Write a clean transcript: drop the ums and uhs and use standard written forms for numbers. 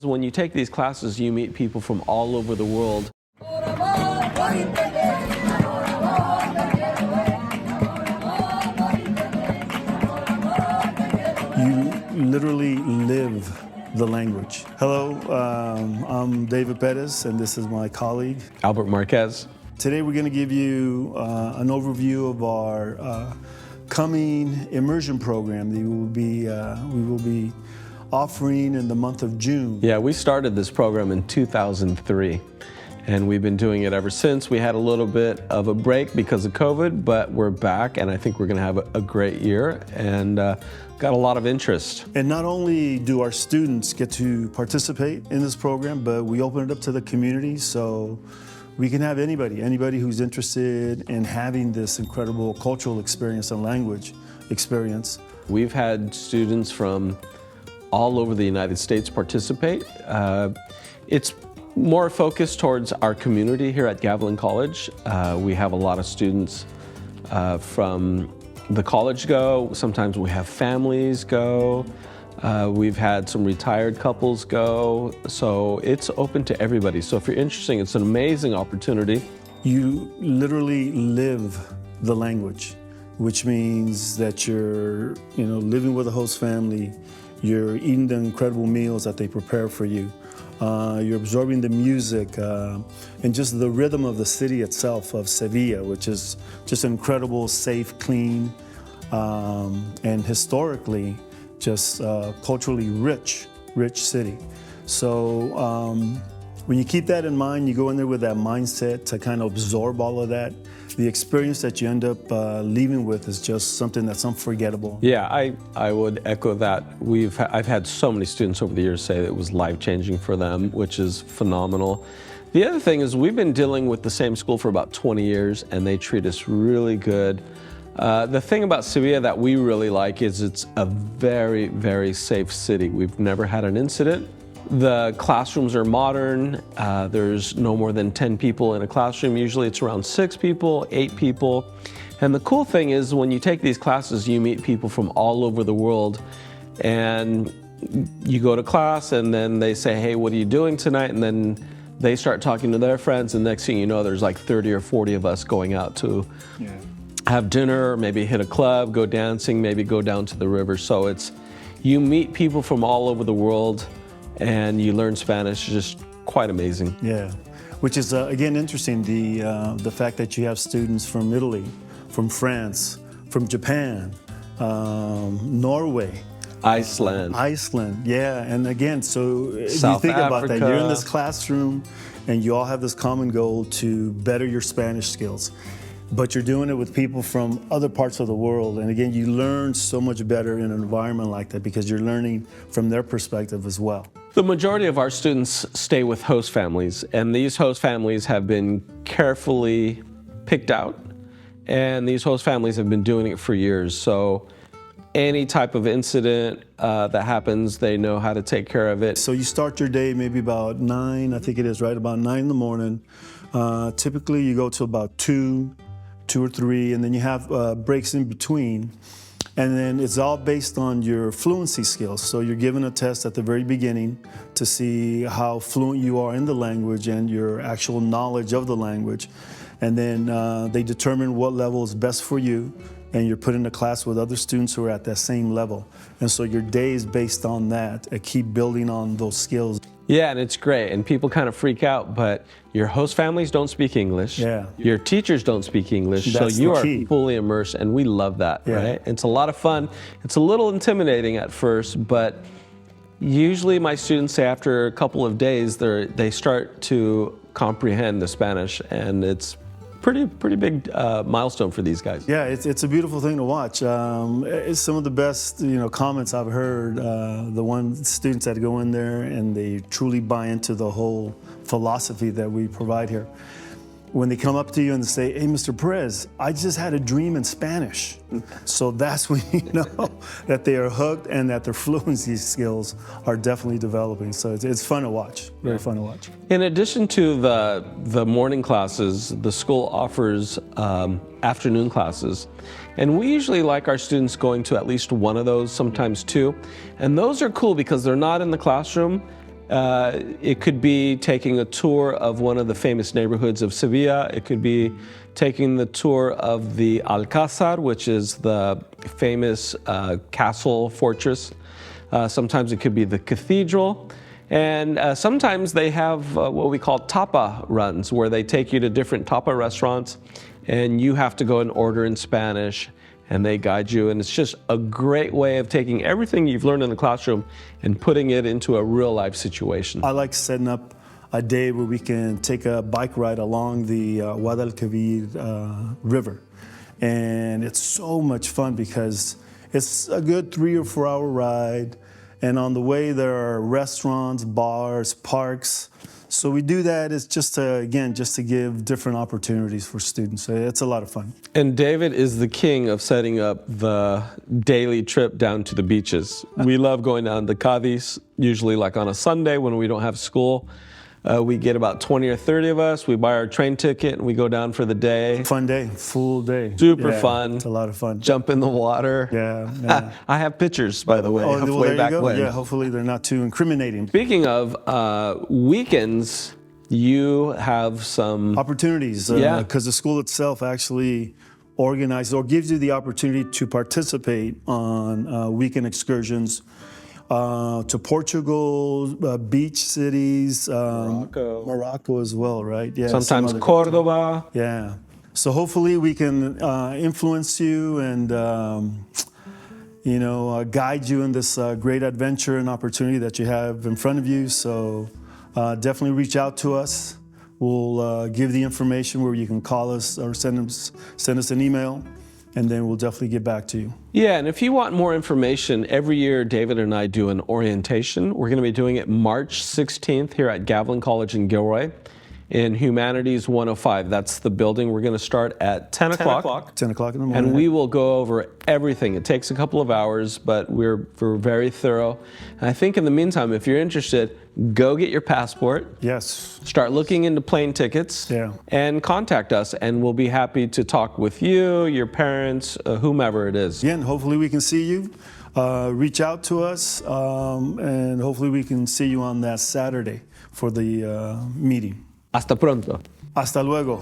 When you take these classes, you meet people from all over the world. You literally live the language. Hello, I'm David Perez, and this is my colleague, Albert Marquez. Today we're going to give you an overview of our coming immersion program that we will be offering in the month of June. Yeah, we started this program in 2003, and we've been doing it ever since. We had a little bit of a break because of COVID, but we're back, and I think we're going to have a great year, and got a lot of interest. And not only do our students get to participate in this program, but we open it up to the community, so we can have anybody who's interested in having this incredible cultural experience and language experience. We've had students from all over the United States participate. It's more focused towards our community here at Gavilan College. We have a lot of students from the college go. Sometimes we have families go. We've had some retired couples go. So it's open to everybody. So if you're interested, it's an amazing opportunity. You literally live the language, which means that you're living with a host family. You're eating the incredible meals that they prepare for you. You're absorbing the music and just the rhythm of the city itself, of Seville, which is just an incredible, safe, clean, and historically just culturally rich city. So when you keep that in mind, you go in there with that mindset to kind of absorb all of that. The experience that you end up leaving with is just something that's unforgettable. Yeah, I would echo that. I've had so many students over the years say that it was life-changing for them, which is phenomenal. The other thing is we've been dealing with the same school for about 20 years, and they treat us really good. The thing about Seville that we really like is it's a very, very safe city. We've never had an incident. The classrooms are modern. There's no more than 10 people in a classroom. Usually it's around 6 people, 8 people. And the cool thing is when you take these classes, you meet people from all over the world. And you go to class and then they say, hey, what are you doing tonight? And then they start talking to their friends. And next thing you know, there's like 30 or 40 of us going out to have dinner, maybe hit a club, go dancing, maybe go down to the river. So you meet people from all over the world, and you learn Spanish. Just quite amazing. Yeah, which is again interesting, the fact that you have students from Italy, from France, from Japan, Norway, Iceland, yeah. And again, so if South you think about Africa. that, you're in this classroom and you all have this common goal to better your Spanish skills. But you're doing it with people from other parts of the world. And again, you learn so much better in an environment like that because you're learning from their perspective as well. The majority of our students stay with host families, and these host families have been carefully picked out, and these host families have been doing it for years. So any type of incident that happens, they know how to take care of it. So you start your day maybe about 9, I think it is, right? About 9 in the morning. Typically you go to about 2 or 3, and then you have breaks in between. And then it's all based on your fluency skills. So you're given a test at the very beginning to see how fluent you are in the language and your actual knowledge of the language. And then they determine what level is best for you, and you're put in a class with other students who are at that same level. And so your day is based on that, and keep building on those skills. Yeah, and it's great, and people kind of freak out, but your host families don't speak English. Yeah. Your teachers don't speak English, That's so you the are key. fully immersed, and we love that, Yeah. right? It's a lot of fun. It's a little intimidating at first, but usually my students say after a couple of days, they start to comprehend the Spanish, and it's pretty big milestone for these guys. Yeah, it's a beautiful thing to watch. It's some of the best comments I've heard. The students that go in there and they truly buy into the whole philosophy that we provide here. When they come up to you and say, hey, Mr. Perez, I just had a dream in Spanish. So that's when you know that they are hooked and that their fluency skills are definitely developing. So it's fun to watch, very fun to watch. In addition to the morning classes, the school offers afternoon classes. And we usually like our students going to at least one of those, sometimes two. And those are cool because they're not in the classroom, It could be taking a tour of one of the famous neighborhoods of Seville. It could be taking the tour of the Alcázar, which is the famous castle fortress. Sometimes it could be the cathedral. And sometimes they have what we call tapa runs, where they take you to different tapa restaurants and you have to go and order in Spanish and they guide you. And it's just a great way of taking everything you've learned in the classroom and putting it into a real life situation. I like setting up a day where we can take a bike ride along the Guadalquivir River. And it's so much fun because it's a good 3 or 4 hour ride. And on the way, there are restaurants, bars, parks. So we do that is just to give different opportunities for students. So it's a lot of fun. And David is the king of setting up the daily trip down to the beaches. We love going down to Cadiz, usually like on a Sunday when we don't have school. We get about 20 or 30 of us. We buy our train ticket and we go down for the day. Fun day, full day. Super fun. It's a lot of fun. Jump in the water. Yeah. I have pictures, by the way, Oh, of well, way there back you go. when. Yeah, hopefully they're not too incriminating. Speaking of weekends, you have some opportunities. Because the school itself actually organizes or gives you the opportunity to participate on weekend excursions to Portugal, beach cities, Morocco as well, right? Yeah. Sometimes Cordoba. Yeah. So hopefully we can influence you and guide you in this great adventure and opportunity that you have in front of you. So definitely reach out to us. We'll give the information where you can call us or send us an email. And then we'll definitely get back to you. Yeah, and if you want more information, every year David and I do an orientation. We're going to be doing it March 16th here at Gavilan College in Gilroy in Humanities 105. That's the building. We're going to start at 10 o'clock. 10 o'clock in the morning. And we will go over everything. It takes a couple of hours, but we're very thorough. And I think in the meantime, if you're interested, go get your passport. Yes. Start looking into plane tickets. Yeah. And contact us, and we'll be happy to talk with you, your parents, whomever it is. Again, hopefully we can see you. Reach out to us, and hopefully we can see you on that Saturday for the meeting. Hasta pronto. Hasta luego.